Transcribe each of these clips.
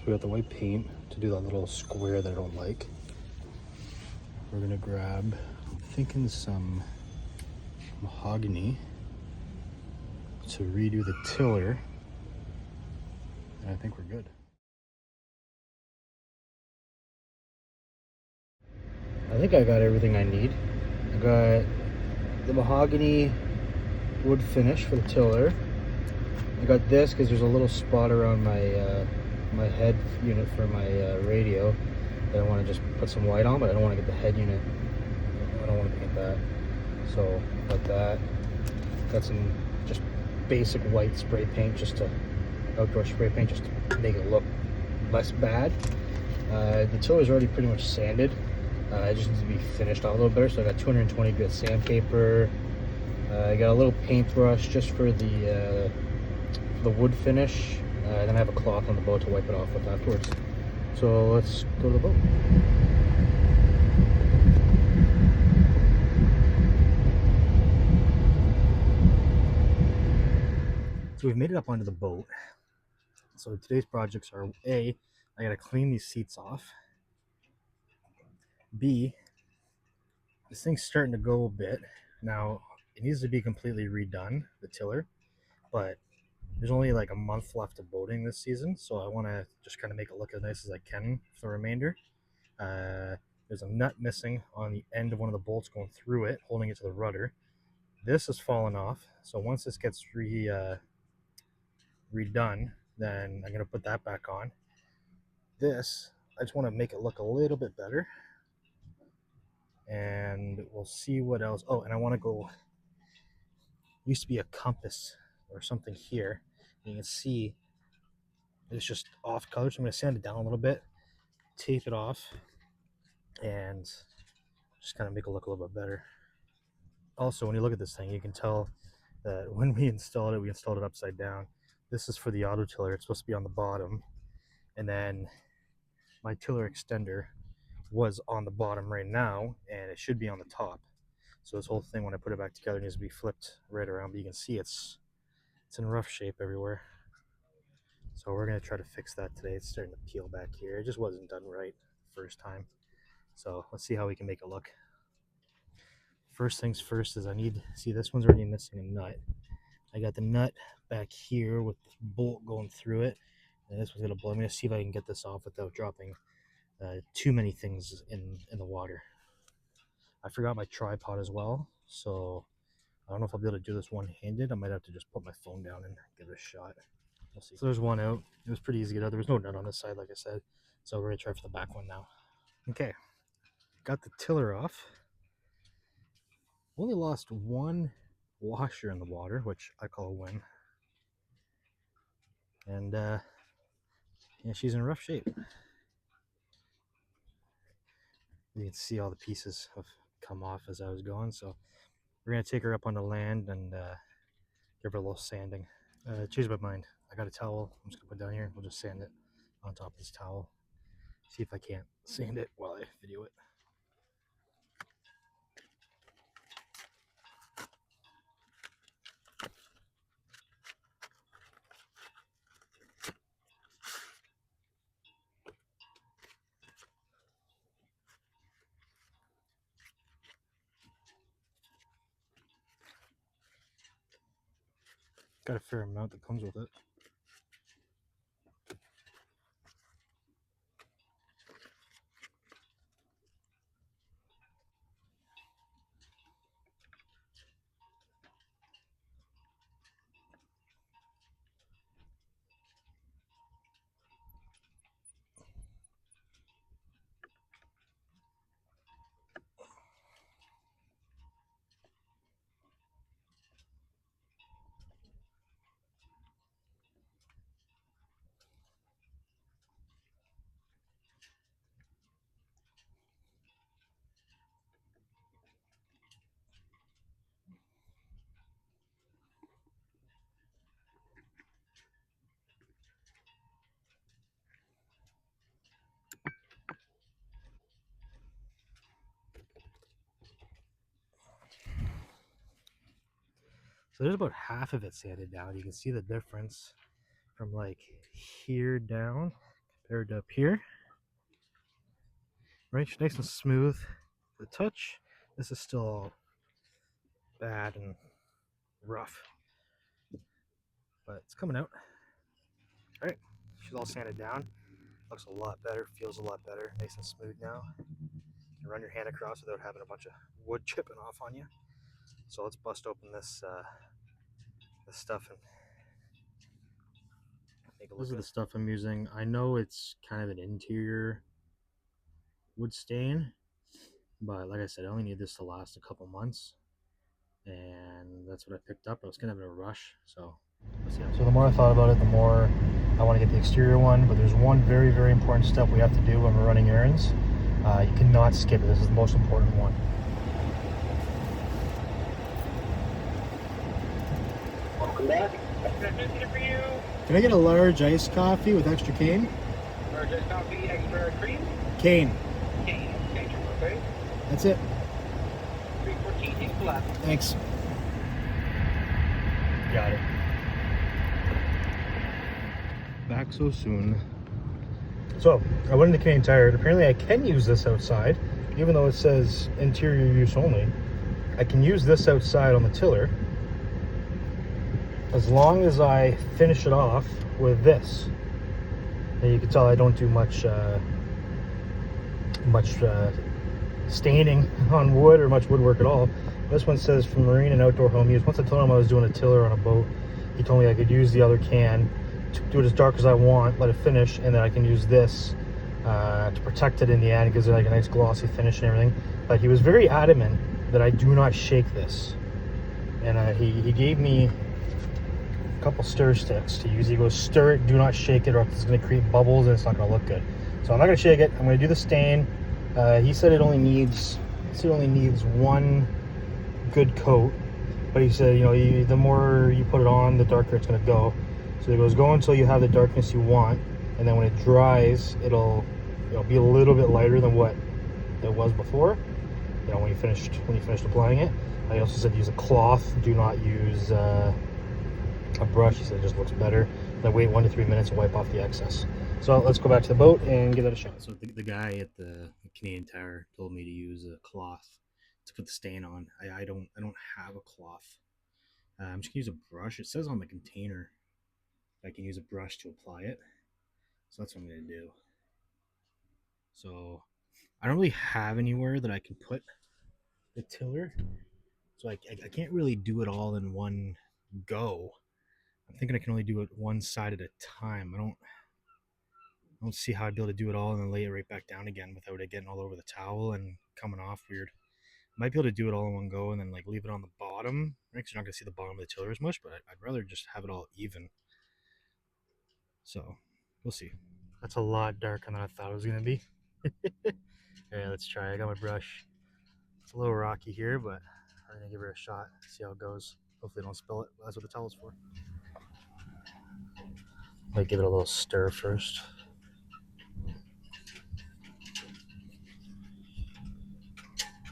we got the white paint to do that little square that I don't like. We're gonna grab, I'm thinking some mahogany to redo the tiller, and I think we're good. I think I got everything I need. I got the mahogany wood finish for the tiller. I got this because there's a little spot around my my head unit for my radio that I want to just put some white on, but I don't want to get the head unit. I don't want to paint that. So got that. Got some just basic white spray paint, just to outdoor spray paint, just to make it look less bad. The tiller is already pretty much sanded. It just needs to be finished off a little better. So I got 220 grit sandpaper. I got a little paintbrush just for the wood finish. Then I have a cloth on the boat to wipe it off with afterwards. So let's go to the boat. So we've made it up onto the boat. So today's projects are A, I gotta clean these seats off. B, this thing's starting to go a bit. Now, it needs to be completely redone, the tiller, but there's only like a month left of boating this season, so I want to just kind of make it look as nice as I can for the remainder. There's a nut missing on the end of one of the bolts going through it, holding it to the rudder. This has fallen off, so once this gets redone, then I'm going to put that back on. This, I just want to make it look a little bit better, and we'll see what else. Oh, and I want to go, used to be a compass or something here. You can see it's just off color, so I'm going to sand it down a little bit, tape it off, and just kind of make it look a little bit better. Also, when you look at this thing, you can tell that when we installed it upside down. This is for the auto tiller. It's supposed to be on the bottom, and then my tiller extender was on the bottom right now, and it should be on the top. So this whole thing, when I put it back together, needs to be flipped right around, but you can see it's in rough shape everywhere. So we're going to try to fix that today. It's starting to peel back here. It just wasn't done right the first time. So let's see how we can make it look. First things first is I need, see, this one's already missing a nut. I got the nut back here with the bolt going through it, and this one's going to blow. I'm going to see if I can get this off without dropping too many things in the water. I forgot my tripod as well, so I don't know if I'll be able to do this one-handed. I might have to just put my phone down and give it a shot. We'll see. So there's one out. It was pretty easy to get out. There was no nut on this side, like I said, so we're going to try for the back one now. Okay, got the tiller off. Only lost one washer in the water, which I call a win. And yeah, she's in rough shape. You can see all the pieces have come off as I was going, so we're gonna take her up on the land and give her a little sanding. Changed my mind. I got a towel. I'm just gonna put it down here. We'll just sand it on top of this towel. See if I can't sand it while I video it. Got a fair amount that comes with it. So there's about half of it sanded down. You can see the difference from like here down paired up here. Right, nice and smooth. The touch. This is still all bad and rough, but it's coming out. All right, she's all sanded down. Looks a lot better. Feels a lot better. Nice and smooth now. You can run your hand across without having a bunch of wood chipping off on you. So let's bust open this this stuff and take a look. This is the stuff I'm using. I know it's kind of an interior wood stain, but like I said, I only need this to last a couple months, and that's what I picked up. I was kind of in a rush, so so the more I thought about it, the more I want to get the exterior one. But there's one very, very important step we have to do when we're running errands. You cannot skip it. This is the most important one. Welcome back. For you. Can I get a large iced coffee with extra cane? Large iced coffee, extra cream? Cane. Cane. Okay. That's it. 314, take left. Thanks. Got it. Back so soon. So, I went into Canadian Tire. Apparently I can use this outside, even though it says interior use only. I can use this outside on the tiller, as long as I finish it off with this. And you can tell I don't do much staining on wood or much woodwork at all. This one says for marine and outdoor home use. Once I told him I was doing a tiller on a boat, he told me I could use the other can to do it as dark as I want, let it finish, and then I can use this to protect it in the end. It gives it like a nice glossy finish and everything. But he was very adamant that I do not shake this. And he gave me a couple stir sticks to use. He goes, stir it, do not shake it, or it's going to create bubbles and it's not going to look good. So I'm not going to shake it. I'm going to do the stain. He said it only needs one good coat, but he said, you know, the more you put it on, the darker it's going to go. So he goes, go until you have the darkness you want, and then when it dries, it'll be a little bit lighter than what it was before. You know, when you finished applying it. He also said use a cloth. Do not use a brush. He said it just looks better. Then wait 1 to 3 minutes and wipe off the excess. So let's go back to the boat and give that a shot. So the guy at the Canadian Tire told me to use a cloth to put the stain on. I don't have a cloth. I'm just gonna use a brush. It says on the container I can use a brush to apply it. So that's what I'm gonna do. So I don't really have anywhere that I can put the tiller. So I can't really do it all in one go. I'm thinking I can only do it one side at a time. I don't see how I'd be able to do it all and then lay it right back down again without it getting all over the towel and coming off weird. I might be able to do it all in one go and then like leave it on the bottom, right? Because you're not gonna see the bottom of the tiller as much, but I'd rather just have it all even. So we'll see. That's a lot darker than I thought it was gonna be. Alright, let's try. I got my brush. It's a little rocky here, but I'm gonna give her a shot, see how it goes. Hopefully don't spill it. That's what the towel's for. Might give it a little stir first.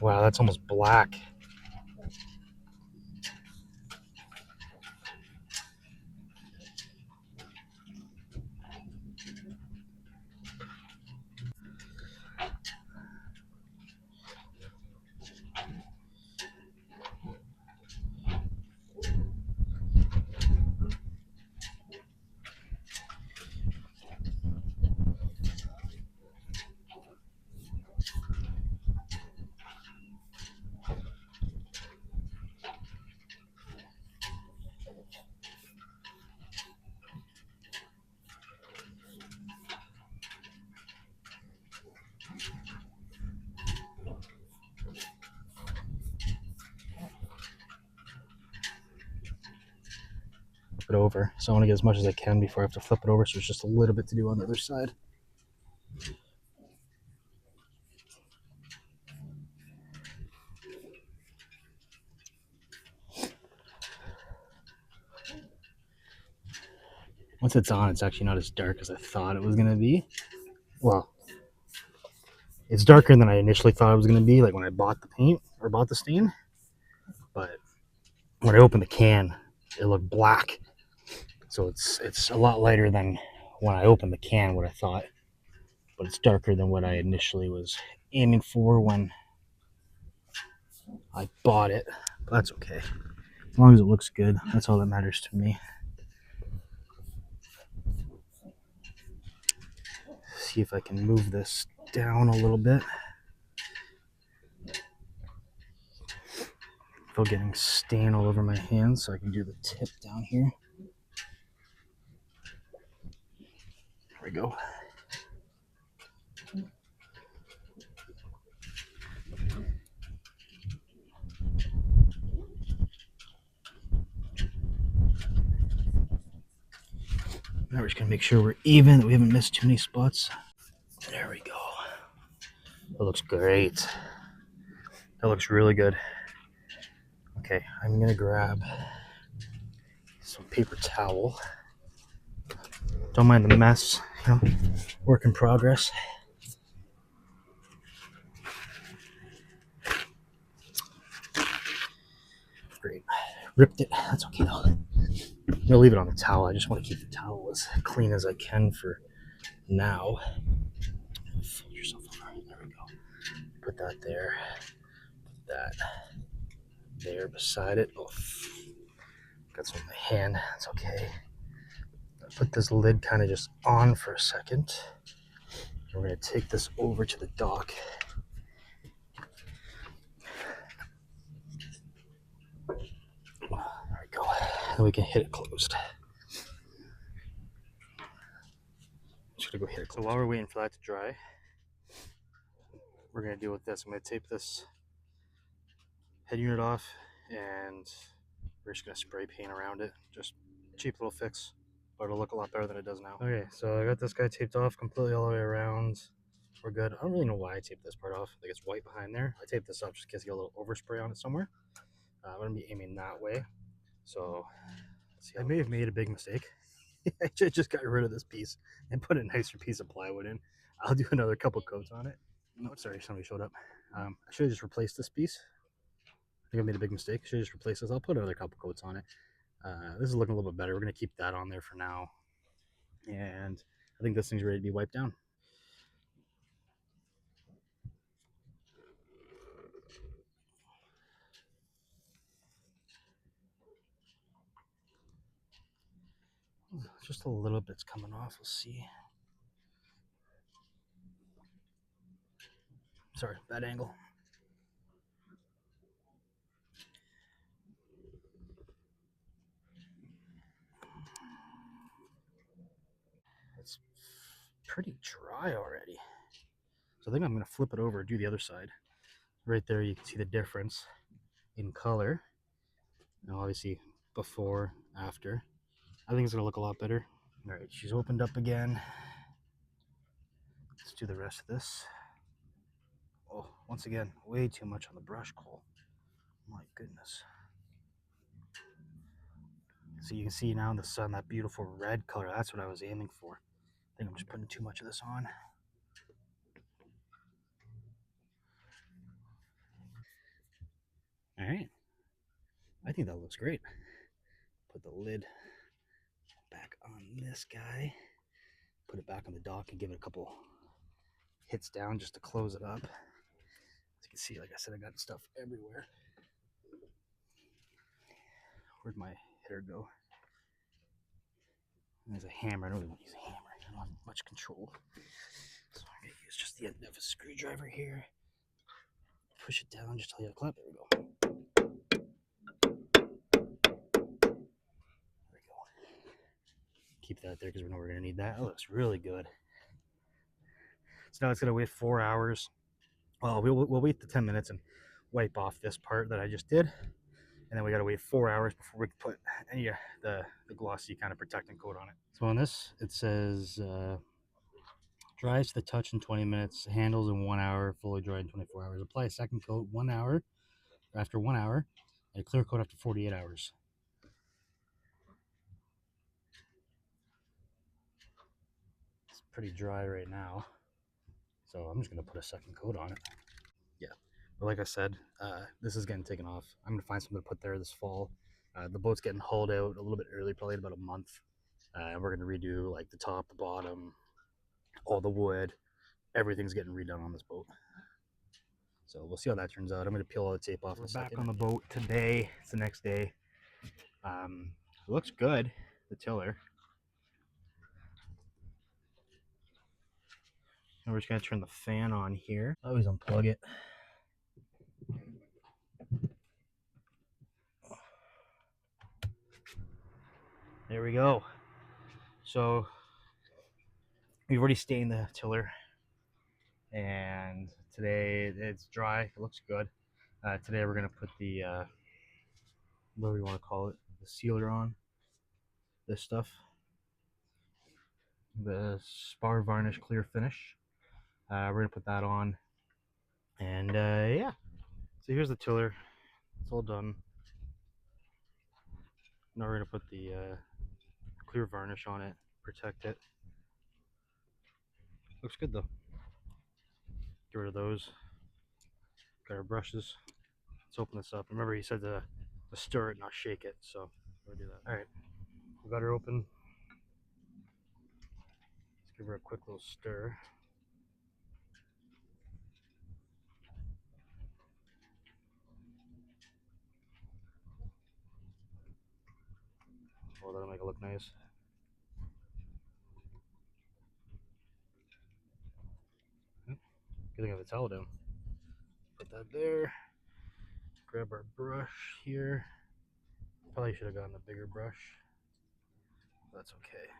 Wow, that's almost black. It over. So I want to get as much as I can before I have to flip it over, so there's just a little bit to do on the other side. Once it's on, it's actually not as dark as I thought it was going to be. Well, it's darker than I initially thought it was going to be, like when I bought the paint or bought the stain. But when I opened the can, it looked black. So it's a lot lighter than when I opened the can, what I thought. but it's darker than what I initially was aiming for when I bought it. But that's okay. As long as it looks good, that's all that matters to me. See if I can move this down a little bit. I feel getting stain all over my hands, so I can do the tip down here. There we go. Now we're just gonna make sure we're even, that we haven't missed too many spots. There we go. That looks great. That looks really good. Okay, I'm gonna grab some paper towel. Don't mind the mess, you know, work in progress. Great. Ripped it. That's okay though. I'm gonna leave it on the towel. I just want to keep the towel as clean as I can for now. Fold yourself over. There we go. Put that there. Put that there beside it. Oh, got some in my hand. That's okay. Put this lid kind of just on for a second. We're gonna take this over to the dock. There we go. And we can hit it closed. Just gonna go hit it closed. So while we're waiting for that to dry, we're gonna deal with this. I'm gonna tape this head unit off, and we're just gonna spray paint around it. Just cheap little fix, but it'll look a lot better than it does now. Okay, so I got this guy taped off completely all the way around. We're good. I don't really know why I taped this part off. I think it's white behind there. I taped this up just in case you get a little overspray on it somewhere. I'm gonna be aiming that way. So let's see. I may have made a big mistake. I just got rid of this piece and put a nicer piece of plywood in. I'll do another couple coats on it. No, sorry, somebody showed up. I should have just replaced this piece. I think I made a big mistake. I should have just replaced this. I'll put another couple coats on it. This is looking a little bit better. We're going to keep that on there for now. And I think this thing's ready to be wiped down. Just a little bit's coming off. We'll see. Sorry, bad angle. It's pretty dry already. So I think I'm going to flip it over and do the other side. Right there, you can see the difference in color. Now, obviously, before, after. I think it's going to look a lot better. All right, she's opened up again. Let's do the rest of this. Oh, once again, way too much on the brush, Cole. My goodness. So you can see now in the sun, that beautiful red color. That's what I was aiming for. I think I'm just putting too much of this on. All right. I think that looks great. Put the lid back on this guy. Put it back on the dock and give it a couple hits down just to close it up. As you can see, like I said, I got stuff everywhere. Where'd my hitter go? There's a hammer. I don't really want to use a hammer. I don't have much control. So I'm going to use just the end of a screwdriver here. Push it down just till you have a clap. There we go. There we go. Keep that there because we know we're going to need that. That looks really good. So now it's going to wait 4 hours. Well, we'll wait the 10 minutes and wipe off this part that I just did. And then we got to wait 4 hours before we can put any the glossy kind of protecting coat on it. So on this, it says dries to the touch in 20 minutes, handles in 1 hour, fully dry in 24 hours. Apply a second coat 1 hour after 1 hour, and a clear coat after 48 hours. It's pretty dry right now, so I'm just going to put a second coat on it. Yeah, but like I said, this is getting taken off. I'm going to find something to put there this fall. The boat's getting hauled out a little bit early, probably about a month. And we're going to redo like the top, the bottom, all the wood, everything's getting redone on this boat. So we'll see how that turns out. I'm going to peel all the tape off. We're back on the boat today. It's the next day. It looks good, the tiller. And we're just going to turn the fan on here. I always unplug it. There we go. So we've already stained the tiller, and today it's dry. It looks good. Today we're going to put the, whatever you want to call it, the sealer on this stuff. The spar varnish clear finish. We're going to put that on. And yeah. So here's the tiller. It's all done. Now we're going to put the clear varnish on it, protect it. Looks good though. Get rid of those. Got our brushes. Let's open this up. Remember he said to stir it, not shake it, so we'll do that. Alright, we got her open. Let's give her a quick little stir. Oh, that'll make it look nice. Good thing I have the towel down. Put that there. Grab our brush here. Probably should have gotten a bigger brush. That's okay.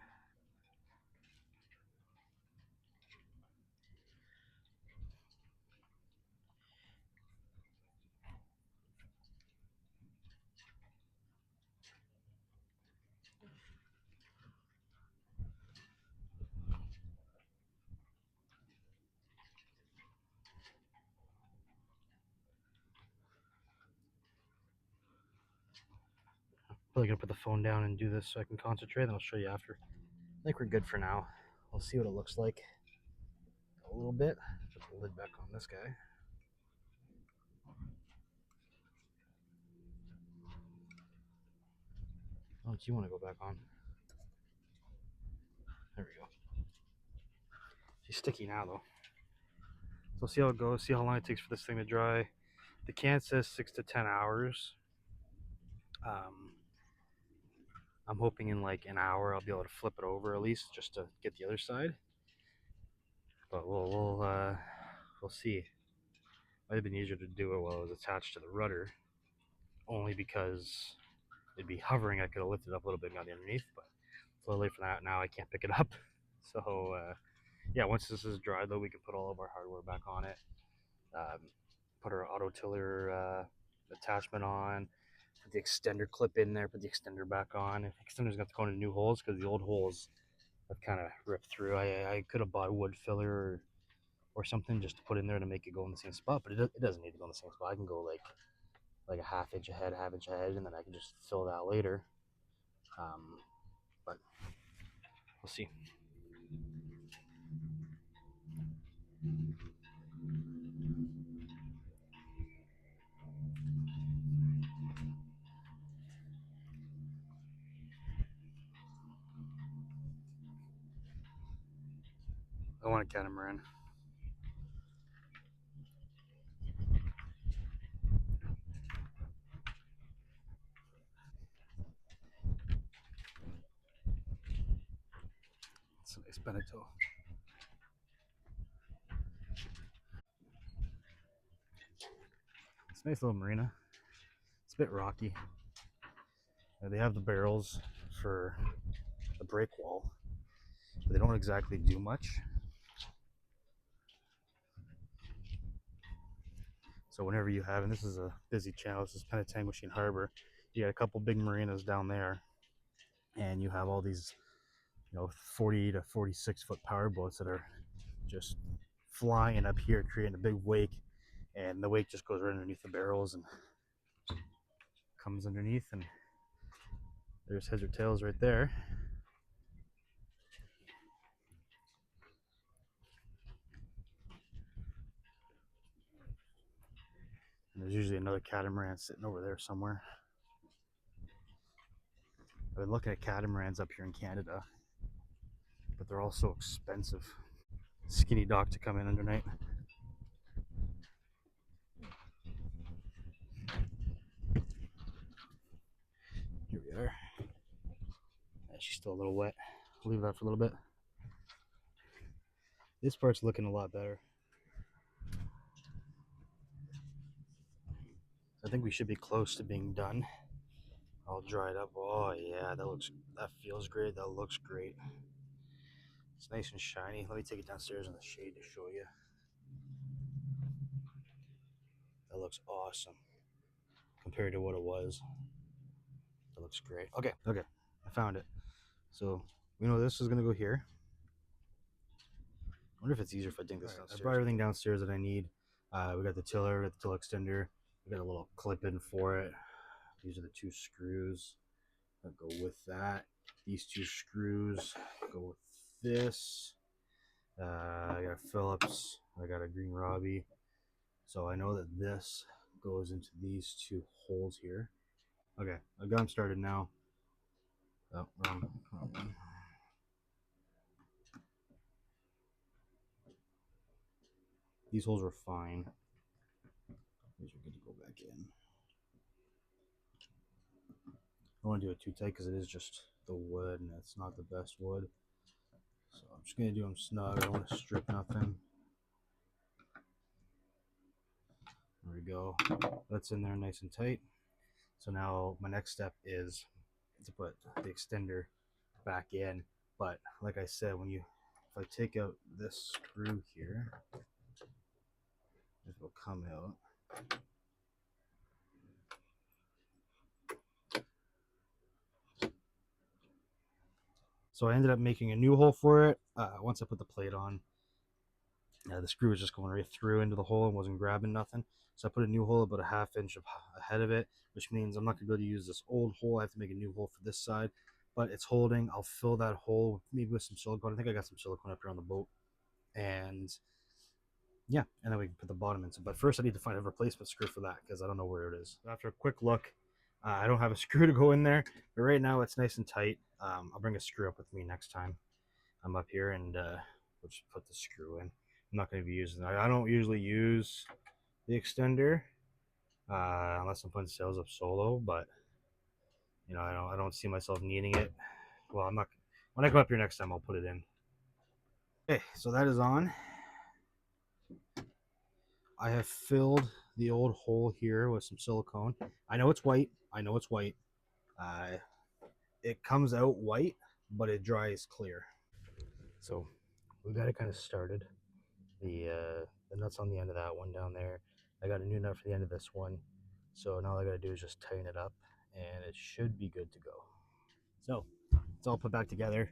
Probably gonna put the phone down and do this so I can concentrate, then I'll show you after. I think we're good for now. We'll see what it looks like a little bit. Put the lid back on this guy. Oh, do you want to go back on? There we go. She's sticky now though. So we'll see how it goes, see how long it takes for this thing to dry. The can says 6 to 10 hours. I'm hoping in like an hour I'll be able to flip it over at least just to get the other side. But we'll see. Might have been easier to do it while it was attached to the rudder, only because it'd be hovering. I could have lifted it up a little bit and got underneath, but it's a little late for that now. I can't pick it up. So yeah, once this is dry though, we can put all of our hardware back on it. Put our auto tiller attachment on. Put the extender clip in there, put the extender back on. The extender's got to go into new holes because the old holes have kind of ripped through. I could have bought wood filler or something just to put in there to make it go in the same spot, but it doesn't need to go in the same spot. I can go like a half inch ahead, and then I can just fill that later. But we'll see. I want a catamaran. It's a nice Beneteau. It's a nice little marina. It's a bit rocky. They have the barrels for the break wall, but they don't exactly do much. So whenever you have, and this is a busy channel, this is Penetanguishene Harbor, you got a couple big marinas down there, and you have all these, 40 to 46 foot power boats that are just flying up here, creating a big wake, and the wake just goes right underneath the barrels and comes underneath, and there's heads or tails right there. And there's usually another catamaran sitting over there somewhere. I've been looking at catamarans up here in Canada, but they're all so expensive. skinny dock to come in undernight. Here we are. She's still a little wet. I'll leave that for a little bit. This part's looking a lot better. I think we should be close to being done. All dried up. Oh yeah, that feels great. That looks great. It's nice and shiny. Let me take it downstairs in the shade to show you. That looks awesome compared to what it was. That looks great. Okay, I found it. So we know this is gonna go here. I wonder if it's easier if I dig this downstairs. I brought everything downstairs that I need. We got the tiller, we got the tiller extender, we got a little clip in for it. These are the 2 screws that go with that. These 2 screws go with this. I got a Phillips, I got a Green Robbie. So I know that this goes into these 2 holes here. Okay, I got them started now. Oh, wrong one. These holes were fine. These are good to go back in. I don't want to do it too tight because it is just the wood and it's not the best wood. So I'm just going to do them snug. I don't want to strip nothing. There we go. That's in there nice and tight. So now my next step is to put the extender back in. But like I said, if I take out this screw here, it will come out. So I ended up making a new hole for it. Once I put the plate on, the screw was just going right through into the hole and wasn't grabbing nothing. So I put a new hole about a ½ inch ahead of it, which means I'm not going to be able to use this old hole. I have to make a new hole for this side, but it's holding. I'll fill that hole maybe with some silicone. I think I got some silicone up here on the boat. And yeah, and then we can put the bottom in. But first I need to find a replacement screw for that because I don't know where it is. After a quick look, I don't have a screw to go in there, but right now it's nice and tight. I'll bring a screw up with me next time I'm up here, and we'll just put the screw in. I'm not going to be using that. I don't usually use the extender unless I'm putting sails up solo, but you know, I don't see myself needing it. Well, I'm not. When I come up here next time, I'll put it in. Okay, so that is on. I have filled the old hole here with some silicone. I know it's white. It comes out white, but it dries clear. So we got it kind of started. The nuts on the end of that one down there. I got a new nut for the end of this one. So now all I got to do is just tighten it up, and it should be good to go. So it's all put back together.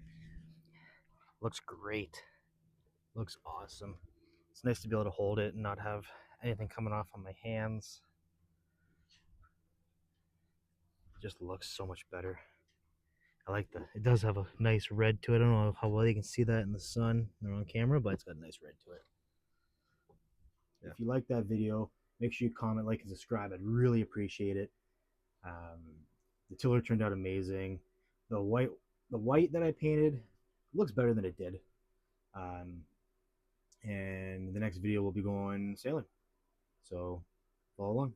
Looks great. Looks awesome. It's nice to be able to hold it and not have anything coming off on my hands. It just looks so much better. I like it does have a nice red to it. I don't know how well you can see that in the sun or on camera, but it's got a nice red to it. Yeah. If you like that video, make sure you comment, like, and subscribe. I'd really appreciate it. The tiller turned out amazing. The white that I painted looks better than it did. And the next video will be going sailing. So follow along.